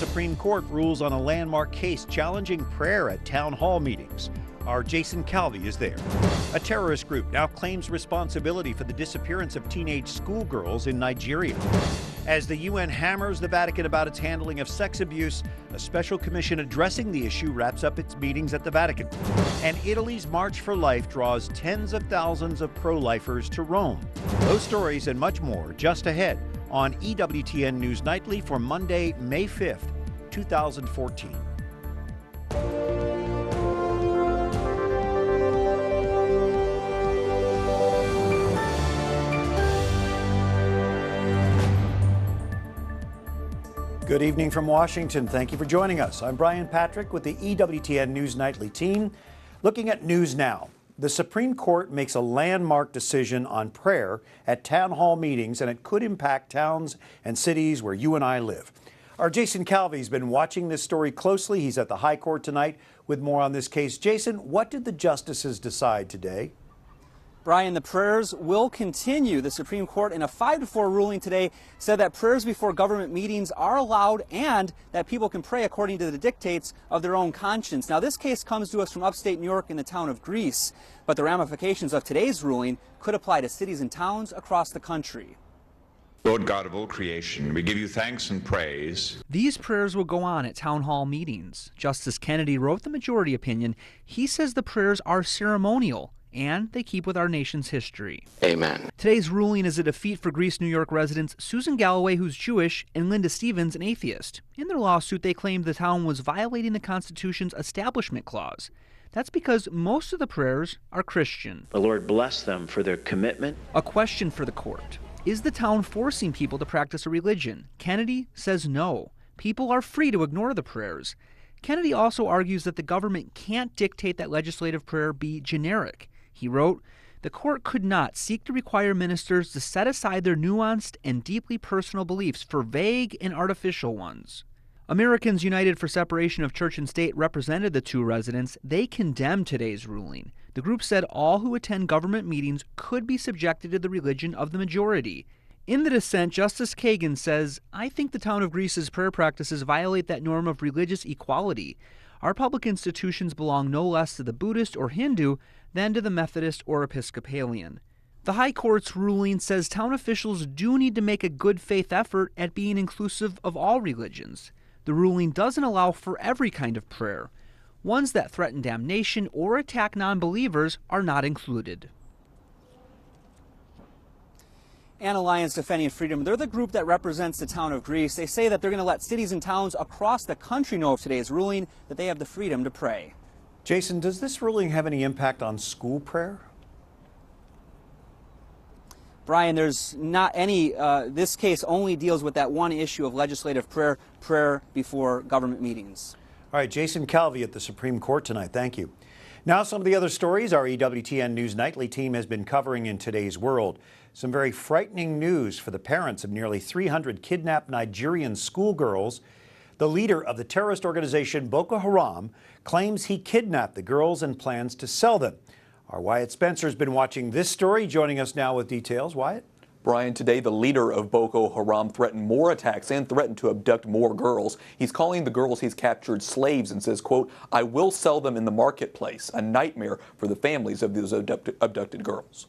Supreme Court rules on a landmark case challenging prayer at town hall meetings. Our Jason Calvi is there. A terrorist group now claims responsibility for the disappearance of teenage schoolgirls in Nigeria. As the UN hammers the Vatican about its handling of sex abuse, a special commission addressing the issue wraps up its meetings at the Vatican. And Italy's March for Life draws tens of thousands of pro-lifers to Rome. Those stories and much more just ahead on EWTN News Nightly for Monday, May 5th, 2014. Good evening from Washington. Thank you for joining us. I'm Brian Patrick with the EWTN News Nightly team. Looking at news now, the Supreme Court makes a landmark decision on prayer at town hall meetings, and it could impact towns and cities where you and I live. Our Jason Calvi's been watching this story closely. He's at the High Court tonight with more on this case. Jason, what did the justices decide today? Brian, the prayers will continue. The Supreme Court, in a 5-4 ruling today, said that prayers before government meetings are allowed and that people can pray according to the dictates of their own conscience. Now, this case comes to us from upstate New York in the town of Greece, but the ramifications of today's ruling could apply to cities and towns across the country. Lord God of all creation, we give you thanks and praise. These prayers will go on at town hall meetings. Justice Kennedy wrote the majority opinion. He says the prayers are ceremonial and they keep with our nation's history. Amen. Today's ruling is a defeat for Greece, New York residents Susan Galloway, who's Jewish, and Linda Stevens, an atheist. In their lawsuit, they claimed the town was violating the Constitution's Establishment Clause. That's because most of the prayers are Christian. The Lord bless them for their commitment. A question for the court. Is the town forcing people to practice a religion? Kennedy says no. People are free to ignore the prayers. Kennedy also argues that the government can't dictate that legislative prayer be generic. He wrote, "The court could not seek to require ministers to set aside their nuanced and deeply personal beliefs for vague and artificial ones." Americans United for Separation of Church and State represented the two residents. They condemned today's ruling. The group said all who attend government meetings could be subjected to the religion of the majority. In the dissent, Justice Kagan says, "I think the town of Greece's prayer practices violate that norm of religious equality. Our public institutions belong no less to the Buddhist or Hindu than to the Methodist or Episcopalian." The High Court's ruling says town officials do need to make a good faith effort at being inclusive of all religions. The ruling doesn't allow for every kind of prayer. Ones that threaten damnation or attack non-believers are not included. And Alliance Defending Freedom, they're the group that represents the town of Greece. They say that they're going to let cities and towns across the country know of today's ruling that they have the freedom to pray. Jason, does this ruling have any impact on school prayer? Brian, there's not any, this case only deals with that one issue of legislative prayer before government meetings. All right, Jason Calvi at the Supreme Court tonight. Thank you. Now some of the other stories our EWTN News Nightly team has been covering in today's world. Some very frightening news for the parents of nearly 300 kidnapped Nigerian schoolgirls. The leader of the terrorist organization Boko Haram claims he kidnapped the girls and plans to sell them. Our Wyatt Spencer has been watching this story, joining us now with details. Wyatt? Brian, today the leader of Boko Haram threatened more attacks and threatened to abduct more girls. He's calling the girls he's captured slaves and says, quote, "I will sell them in the marketplace," a nightmare for the families of those abducted girls.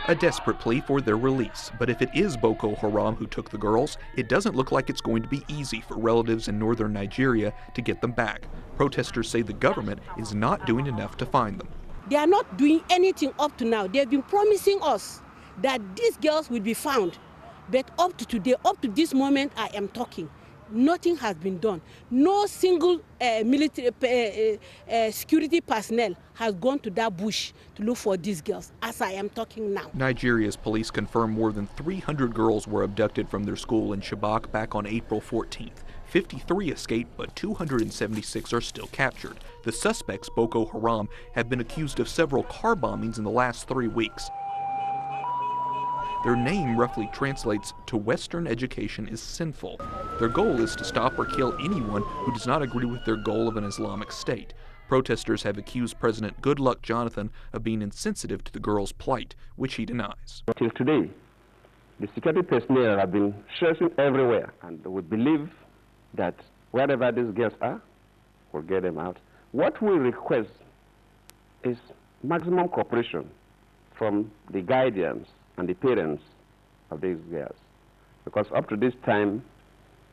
A desperate plea for their release. But if it is Boko Haram who took the girls, it doesn't look like it's going to be easy for relatives in northern Nigeria to get them back. Protesters say the government is not doing enough to find them. They are not doing anything up to now. They have been promising us that these girls will be found. But up to today, up to this moment I am talking, nothing has been done. No single military security personnel has gone to that bush to look for these girls as I am talking now. Nigeria's police confirm more than 300 girls were abducted from their school in Chibok back on April 14th. 53 escaped, but 276 are still captured. The suspects, Boko Haram, have been accused of several car bombings in the last 3 weeks. Their name roughly translates to "Western education is sinful." Their goal is to stop or kill anyone who does not agree with their goal of an Islamic state. Protesters have accused President Goodluck Jonathan of being insensitive to the girls' plight, which he denies. Till today, The security personnel have been searching everywhere, and we believe that wherever these girls are, we'll get them out. What we request is maximum cooperation from the guardians and the parents of these girls, because up to this time,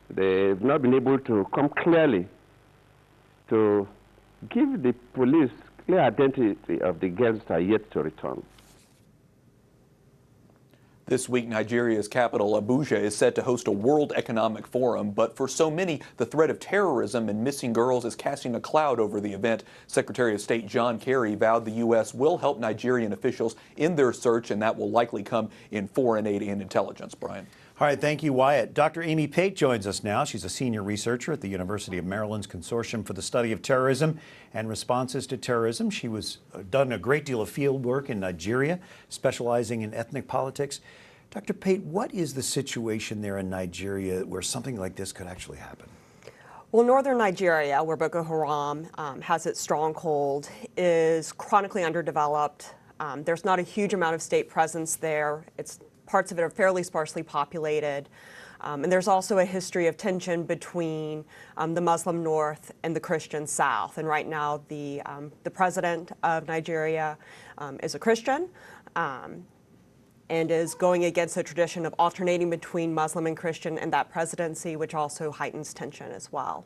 they've not been able to come clearly to give the police clear identity of the girls that are yet to return. This week, Nigeria's capital, Abuja, is set to host a World Economic Forum, but for so many, the threat of terrorism and missing girls is casting a cloud over the event. Secretary of State John Kerry vowed the U.S. will help Nigerian officials in their search, and that will likely come in foreign aid and intelligence. Brian. All right, thank you, Wyatt. Dr. Amy Pate joins us now. She's a senior researcher at the University of Maryland's Consortium for the Study of Terrorism and Responses to Terrorism. She was done a great deal of field work in Nigeria, specializing in ethnic politics. Dr. Pate, what is the situation there in Nigeria where something like this could actually happen? Well, northern Nigeria, where Boko Haram has its stronghold, is chronically underdeveloped. There's not a huge amount of state presence there. Parts of it are fairly sparsely populated. And there's also a history of tension between the Muslim north and the Christian south. And right now, the president of Nigeria is a Christian and is going against a tradition of alternating between Muslim and Christian in that presidency, which also heightens tension as well.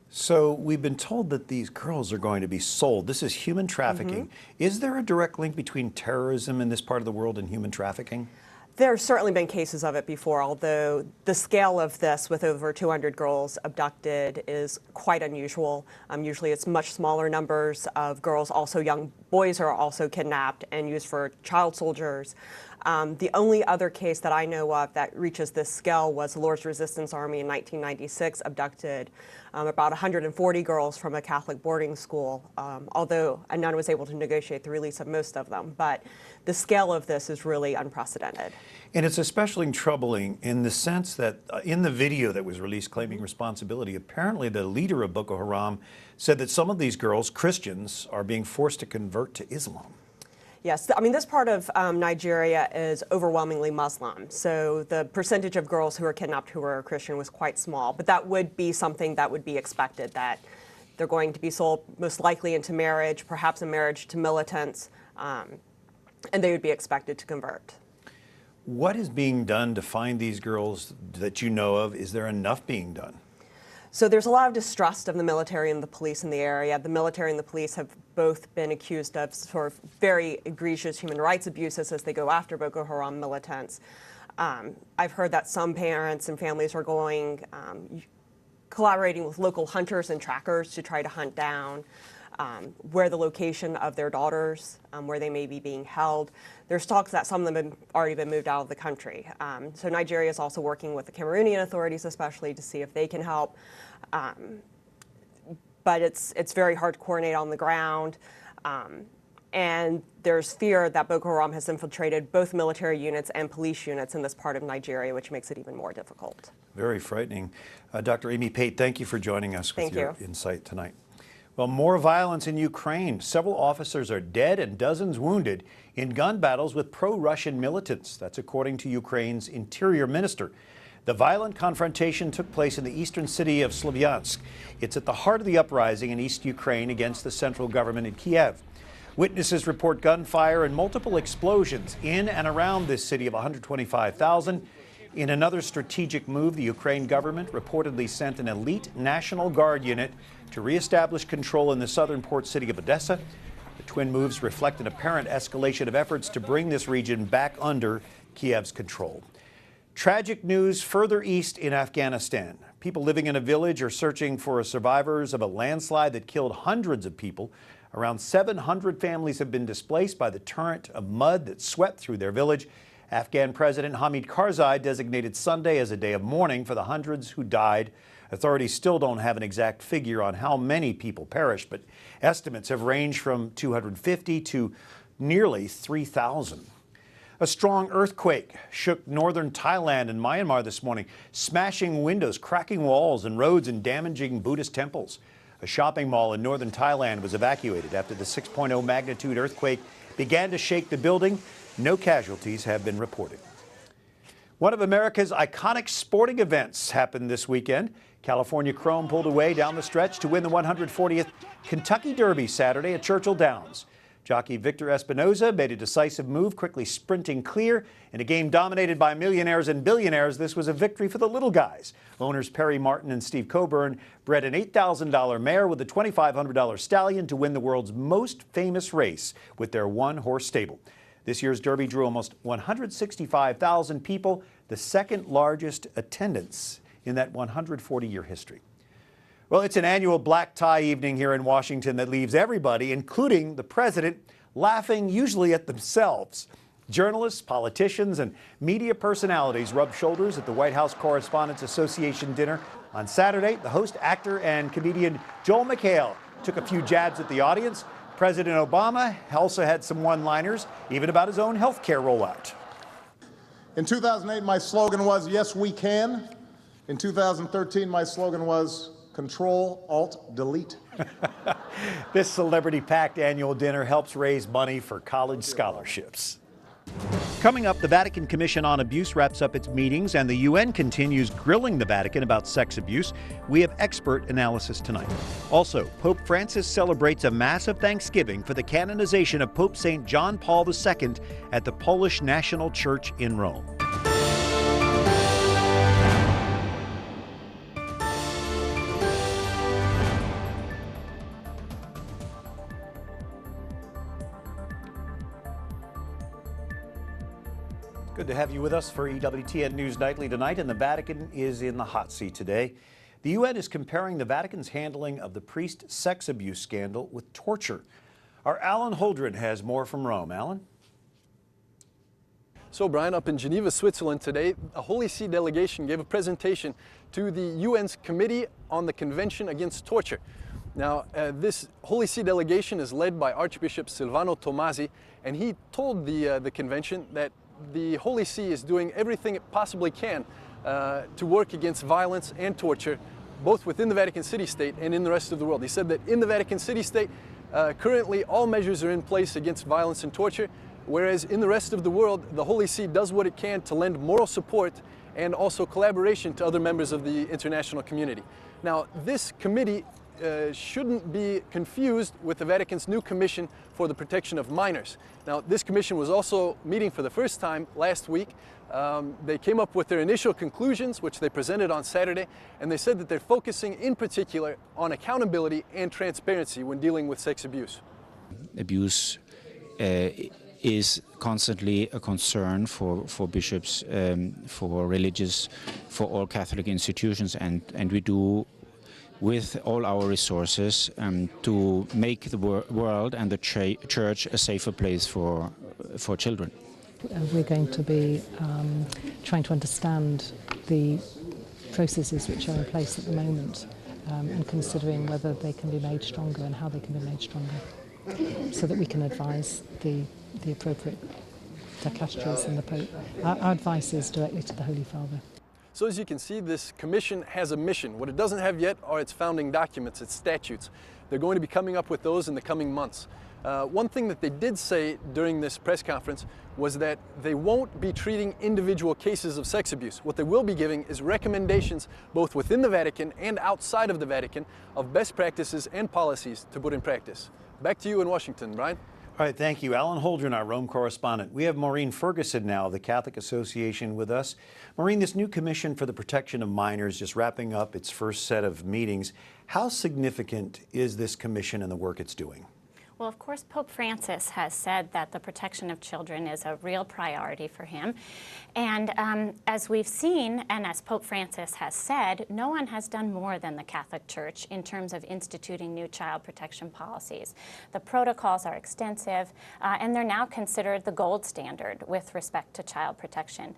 So we've been told that these girls are going to be sold. This is human trafficking. Is there a direct link between terrorism in this part of the world and human trafficking? There's certainly been cases of it before, although the scale of this, with over 200 girls abducted, is quite unusual. Usually it's much smaller numbers of girls. Also, young boys are also kidnapped and used for child soldiers. The only other case that I know of that reaches this scale was the Lord's Resistance Army in 1996 abducted about 140 girls from a Catholic boarding school, although a nun was able to negotiate the release of most of them. But the scale of this is really unprecedented. And it's especially troubling in the sense that in the video that was released claiming responsibility, apparently the leader of Boko Haram said that some of these girls, Christians, are being forced to convert to Islam. Yes, I mean, this part of Nigeria is overwhelmingly Muslim, so the percentage of girls who are kidnapped who are Christian was quite small, but that would be something that would be expected, that they're going to be sold most likely into marriage, perhaps a marriage to militants, and they would be expected to convert. What is being done to find these girls that you know of? Is there enough being done? So there's a lot of distrust of the military and the police in the area. The military and the police have both been accused of sort of very egregious human rights abuses as they go after Boko Haram militants. I've heard that some parents and families are collaborating with local hunters and trackers to try to hunt down where the location of their daughters, where they may be being held. There's talks that some of them have already been moved out of the country. So Nigeria is also working with the Cameroonian authorities, especially to see if they can help. But it's very hard to coordinate on the ground. And there's fear that Boko Haram has infiltrated both military units and police units in this part of Nigeria, which makes it even more difficult. Very frightening. Dr. Amy Pate, thank you for joining us with your insight tonight. Well, more violence in Ukraine. Several officers are dead and dozens wounded in gun battles with pro-Russian militants. That's according to Ukraine's interior minister. The violent confrontation took place in the eastern city of Slavyansk. It's at the heart of the uprising in East Ukraine against the central government in Kiev. Witnesses report gunfire and multiple explosions in and around this city of 125,000. In another strategic move, the Ukraine government reportedly sent an elite National Guard unit to reestablish control in the southern port city of Odessa. The twin moves reflect an apparent escalation of efforts to bring this region back under Kiev's control. Tragic news further east in Afghanistan. People living in a village are searching for survivors of a landslide that killed hundreds of people. Around 700 families have been displaced by the torrent of mud that swept through their village. Afghan President Hamid Karzai designated Sunday as a day of mourning for the hundreds who died. Authorities still don't have an exact figure on how many people perished, but estimates have ranged from 250 to nearly 3,000. A strong earthquake shook northern Thailand and Myanmar this morning, smashing windows, cracking walls and roads, and damaging Buddhist temples. A shopping mall in northern Thailand was evacuated after the 6.0 magnitude earthquake began to shake the building. No casualties have been reported. One of America's iconic sporting events happened this weekend. California Chrome pulled away down the stretch to win the 140th Kentucky Derby Saturday at Churchill Downs. Jockey Victor Espinoza made a decisive move, quickly sprinting clear. In a game dominated by millionaires and billionaires, this was a victory for the little guys. Owners Perry Martin and Steve Coburn bred an $8,000 mare with a $2,500 stallion to win the world's most famous race with their one-horse stable. This year's Derby drew almost 165,000 people, the second largest attendance in that 140-year history. Well, it's an annual black tie evening here in Washington that leaves everybody, including the president, laughing usually at themselves. Journalists, politicians, and media personalities rubbed shoulders at the White House Correspondents Association dinner. On Saturday, the host, actor, and comedian Joel McHale took a few jabs at the audience. President Obama also had some one-liners, even about his own health care rollout. In 2008, my slogan was, "Yes, we can." In 2013, my slogan was, "Control, Alt, Delete." This celebrity-packed annual dinner helps raise money for college scholarships. Coming up, the Vatican Commission on Abuse wraps up its meetings, and the UN continues grilling the Vatican about sex abuse. We have expert analysis tonight. Also, Pope Francis celebrates a massive Thanksgiving for the canonization of Pope St. John Paul II at the Polish National Church in Rome. Good to have you with us for EWTN News Nightly tonight, and the Vatican is in the hot seat today. The UN is comparing the Vatican's handling of the priest sex abuse scandal with torture. Our Alan Holdren has more from Rome. Alan? So, Brian, up in Geneva, Switzerland today, a Holy See delegation gave a presentation to the UN's Committee on the Convention Against Torture. Now, this Holy See delegation is led by Archbishop Silvano Tomasi, and he told the convention that the Holy See is doing everything it possibly can to work against violence and torture, both within the Vatican City-State and in the rest of the world. He said that in the Vatican City-State, currently all measures are in place against violence and torture, whereas in the rest of the world, the Holy See does what it can to lend moral support and also collaboration to other members of the international community. Now, this committee shouldn't be confused with the Vatican's new Commission for the Protection of Minors. Now, this commission was also meeting for the first time last week. They came up with their initial conclusions, which they presented on Saturday, and they said that they're focusing in particular on accountability and transparency when dealing with sex abuse. Abuse is constantly a concern for bishops, for religious, for all Catholic institutions, and we do with all our resources to make the world and the church a safer place for children. We're going to be trying to understand the processes which are in place at the moment and considering whether they can be made stronger and how they can be made stronger, so that we can advise the appropriate dicastries and the Pope. Our advice is directly to the Holy Father. So as you can see, this commission has a mission. What it doesn't have yet are its founding documents, its statutes. They're going to be coming up with those in the coming months. One thing that they did say during this press conference was that they won't be treating individual cases of sex abuse. What they will be giving is recommendations both within the Vatican and outside of the Vatican of best practices and policies to put in practice. Back to you in Washington, Brian. All right, thank you. Alan Holdren, our Rome correspondent. We have Maureen Ferguson now of the Catholic Association with us. Maureen, this new Commission for the Protection of Minors just wrapping up its first set of meetings. How significant is this commission and the work it's doing? Well, of course, Pope Francis has said that the protection of children is a real priority for him. And as we've seen, and as Pope Francis has said, no one has done more than the Catholic Church in terms of instituting new child protection policies. The protocols are extensive, and they're now considered the gold standard with respect to child protection.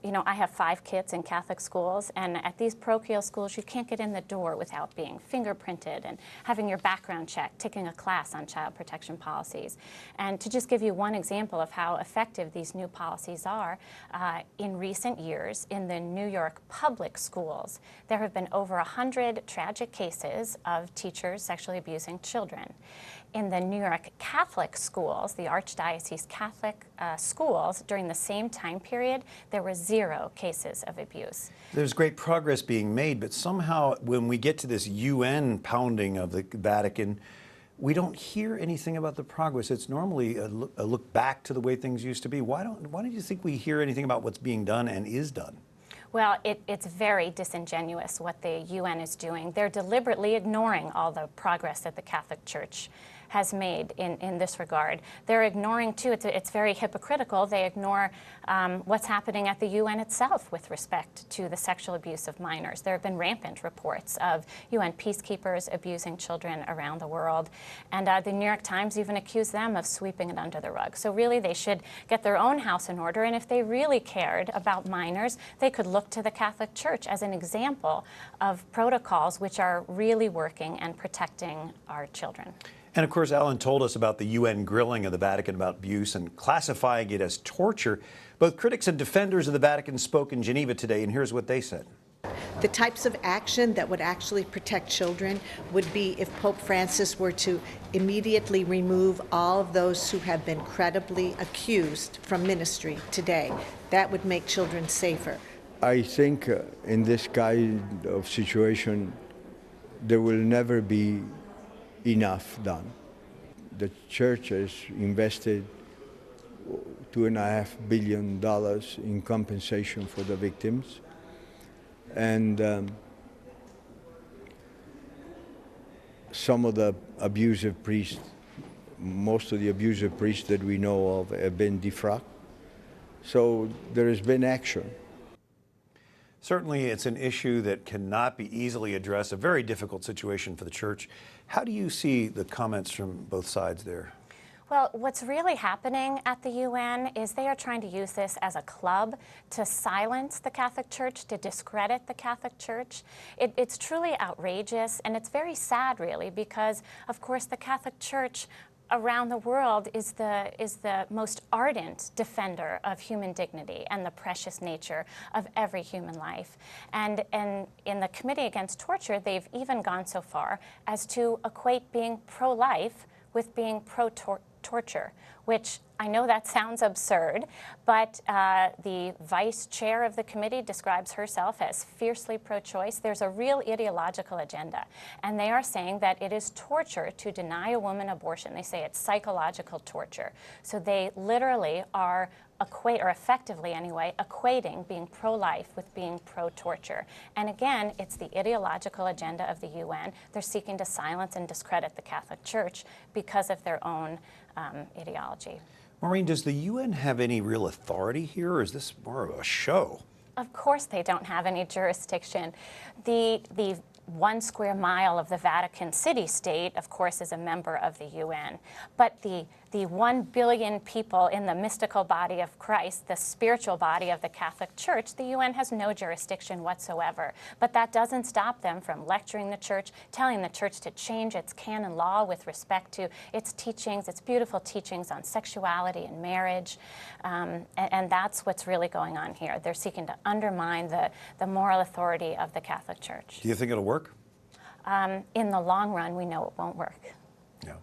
You know, I have 5 kids in Catholic schools, and at these parochial schools, you can't get in the door without being fingerprinted and having your background checked, taking a class on child child protection policies. And to just give you one example of how effective these new policies are, in recent years in the New York public schools, there have been over 100 tragic cases of teachers sexually abusing children. In the New York Catholic schools, the Archdiocese Catholic schools, during the same time period, there were 0 cases of abuse. There's great progress being made, but somehow when we get to this UN pounding of the Vatican, we don't hear anything about the progress. It's normally a look back to the way things used to be. Why don't you think we hear anything about what's being done and is done? Well, it's very disingenuous what the UN is doing. They're deliberately ignoring all the progress that the Catholic Church has made in this regard. They're ignoring, too, it's very hypocritical, they ignore what's happening at the UN itself with respect to the sexual abuse of minors. There have been rampant reports of UN peacekeepers abusing children around the world, and the New York Times even accused them of sweeping it under the rug. So really they should get their own house in order, and if they really cared about minors, they could look to the Catholic Church as an example of protocols which are really working and protecting our children. And of course, Alan told us about the UN grilling of the Vatican about abuse and classifying it as torture. Both critics and defenders of the Vatican spoke in Geneva today, and here's what they said. The types of action that would actually protect children would be if Pope Francis were to immediately remove all of those who have been credibly accused from ministry today. That would make children safer. I think in this kind of situation, there will never be enough done. The church has invested $2.5 billion in compensation for the victims, and some of the abusive priests, most of the abusive priests that we know of have been defrocked. So there has been action. Certainly, it's an issue that cannot be easily addressed, a very difficult situation for the church. How do you see the comments from both sides there? Well, what's really happening at the UN is they are trying to use this as a club to silence the Catholic Church, to discredit the Catholic Church. It's truly outrageous, and it's very sad, really, because, of course, the Catholic Church around the world is the most ardent defender of human dignity and the precious nature of every human life. And in the Committee Against Torture, they've even gone so far as to equate being pro-life with being pro-torture, which I know that sounds absurd, but the vice chair of the committee describes herself as fiercely pro-choice. There's a real ideological agenda, and they are saying that it is torture to deny a woman abortion. They say it's psychological torture. So they literally are or effectively anyway, equating being pro-life with being pro-torture. And again, it's the ideological agenda of the UN. They're seeking to silence and discredit the Catholic Church because of their own ideology. Maureen, does the UN have any real authority here, or is this more of a show? Of course they don't have any jurisdiction. The 1 square mile of the Vatican city-state, of course, is a member of the UN. But the 1 billion people in the mystical body of Christ, the spiritual body of the Catholic Church, the UN has no jurisdiction whatsoever. But that doesn't stop them from lecturing the Church, telling the Church to change its canon law with respect to its teachings, its beautiful teachings on sexuality and marriage. And that's what's really going on here. They're seeking to undermine the moral authority of the Catholic Church. Do you think it'll work? In the long run, we know it won't work. Yeah.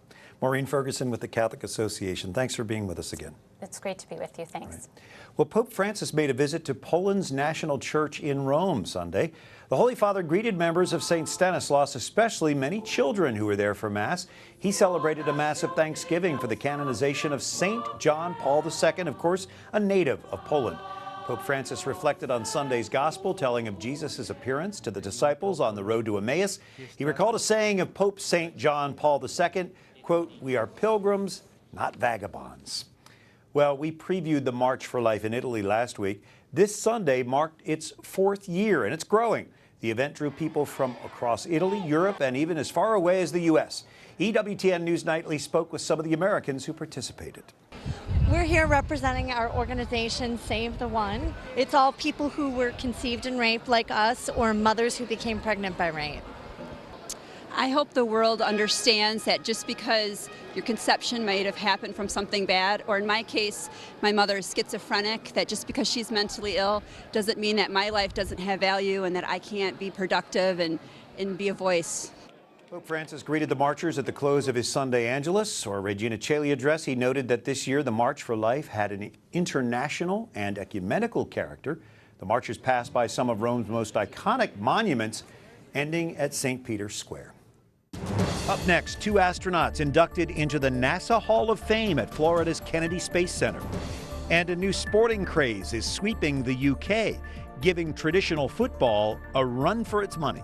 Maureen Ferguson with the Catholic Association, thanks for being with us again. It's great to be with you. Thanks. Right. Well, Pope Francis made a visit to Poland's National Church in Rome Sunday. The Holy Father greeted members of St. Stanislaus, especially many children who were there for Mass. He celebrated a Mass of Thanksgiving for the canonization of St. John Paul II, of course, a native of Poland. Pope Francis reflected on Sunday's Gospel, telling of Jesus' appearance to the disciples on the road to Emmaus. He recalled a saying of Pope St. John Paul II, quote, "We are pilgrims, not vagabonds." Well, we previewed the March for Life in Italy last week. This Sunday marked its 4th year, and it's growing. The event drew people from across Italy, Europe, and even as far away as the U.S. EWTN News Nightly spoke with some of the Americans who participated. We're here representing our organization, Save the One. It's all people who were conceived in rape like us, or mothers who became pregnant by rape. I hope the world understands that just because your conception might have happened from something bad, or in my case, my mother is schizophrenic, that just because she's mentally ill doesn't mean that my life doesn't have value and that I can't be productive and be a voice. Pope Francis greeted the marchers at the close of his Sunday Angelus or Regina Coeli address. He noted that this year the March for Life had an international and ecumenical character. The marchers passed by some of Rome's most iconic monuments, ending at St. Peter's Square. Up next, 2 astronauts inducted into the NASA Hall of Fame at Florida's Kennedy Space Center. And a new sporting craze is sweeping the UK, giving traditional football a run for its money.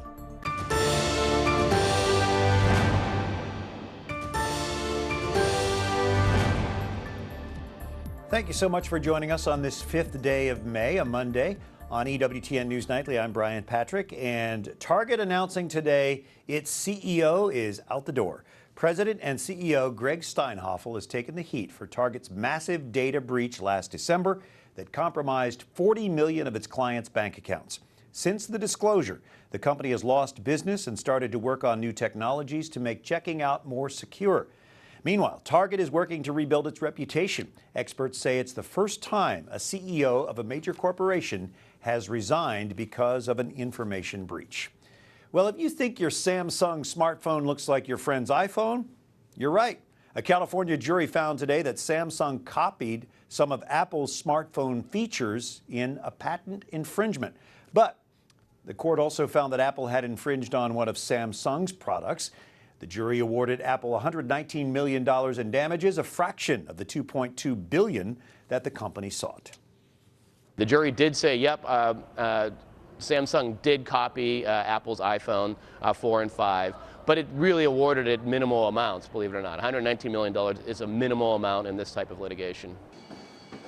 Thank you so much for joining us on this 5th day of May, a Monday. On EWTN News Nightly, I'm Brian Patrick, and Target announcing today its CEO is out the door. President and CEO Greg Steinhoffel has taken the heat for Target's massive data breach last December that compromised 40 million of its clients' bank accounts. Since the disclosure, the company has lost business and started to work on new technologies to make checking out more secure. Meanwhile, Target is working to rebuild its reputation. Experts say it's the first time a CEO of a major corporation has resigned because of an information breach. Well, if you think your Samsung smartphone looks like your friend's iPhone, you're right. A California jury found today that Samsung copied some of Apple's smartphone features in a patent infringement. But the court also found that Apple had infringed on one of Samsung's products. The jury awarded Apple $119 million in damages, a fraction of the $2.2 billion that the company sought. The jury did say, yep, Samsung did copy Apple's iPhone 4 and 5, but it really awarded it minimal amounts, believe it or not. $119 million is a minimal amount in this type of litigation.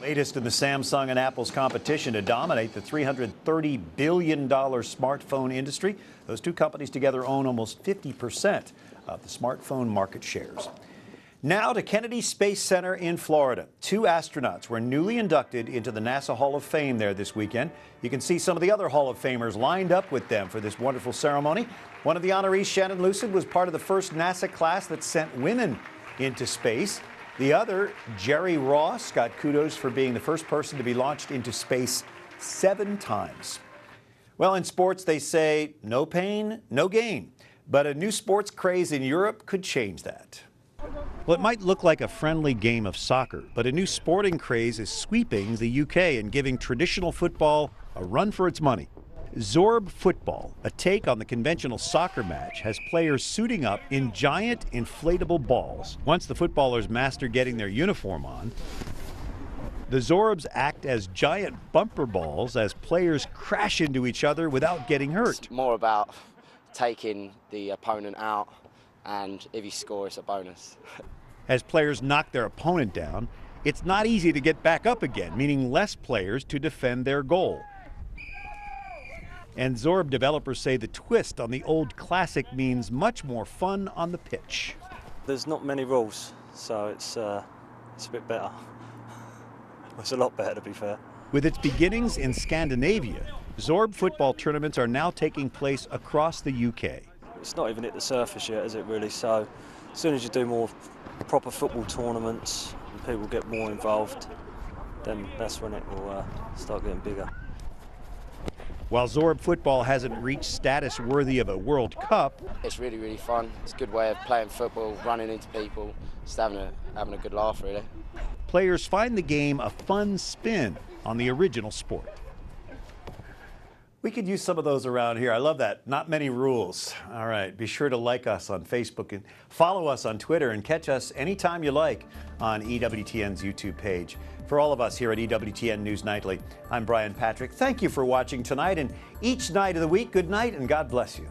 Latest in the Samsung and Apple's competition to dominate the $330 billion smartphone industry. Those two companies together own almost 50% of the smartphone market shares. Now to Kennedy Space Center in Florida. 2 astronauts were newly inducted into the NASA Hall of Fame there this weekend. You can see some of the other Hall of Famers lined up with them for this wonderful ceremony. One of the honorees, Shannon Lucid, was part of the first NASA class that sent women into space. The other, Jerry Ross, got kudos for being the first person to be launched into space 7 times. Well, in sports, they say no pain, no gain. But a new sports craze in Europe could change that. Well, it might look like a friendly game of soccer, but a new sporting craze is sweeping the UK and giving traditional football a run for its money. Zorb football, a take on the conventional soccer match, has players suiting up in giant inflatable balls. Once the footballers master getting their uniform on, the Zorbs act as giant bumper balls as players crash into each other without getting hurt. It's more about taking the opponent out, and if you score, it's a bonus. As players knock their opponent down, it's not easy to get back up again, meaning less players to defend their goal. And Zorb developers say the twist on the old classic means much more fun on the pitch. There's not many rules, so it's a bit better. It's a lot better, to be fair. With its beginnings in Scandinavia, Zorb football tournaments are now taking place across the UK. It's not even hit the surface yet, is it really? So as soon as you do more proper football tournaments and people get more involved, then that's when it will start getting bigger. While Zorb football hasn't reached status worthy of a World Cup, it's really, really fun. It's a good way of playing football, running into people, just having a good laugh, really. Players find the game a fun spin on the original sport. We could use some of those around here. I love that. Not many rules. All right. Be sure to like us on Facebook and follow us on Twitter and catch us anytime you like on EWTN's YouTube page. For all of us here at EWTN News Nightly, I'm Brian Patrick. Thank you for watching tonight and each night of the week. Good night and God bless you.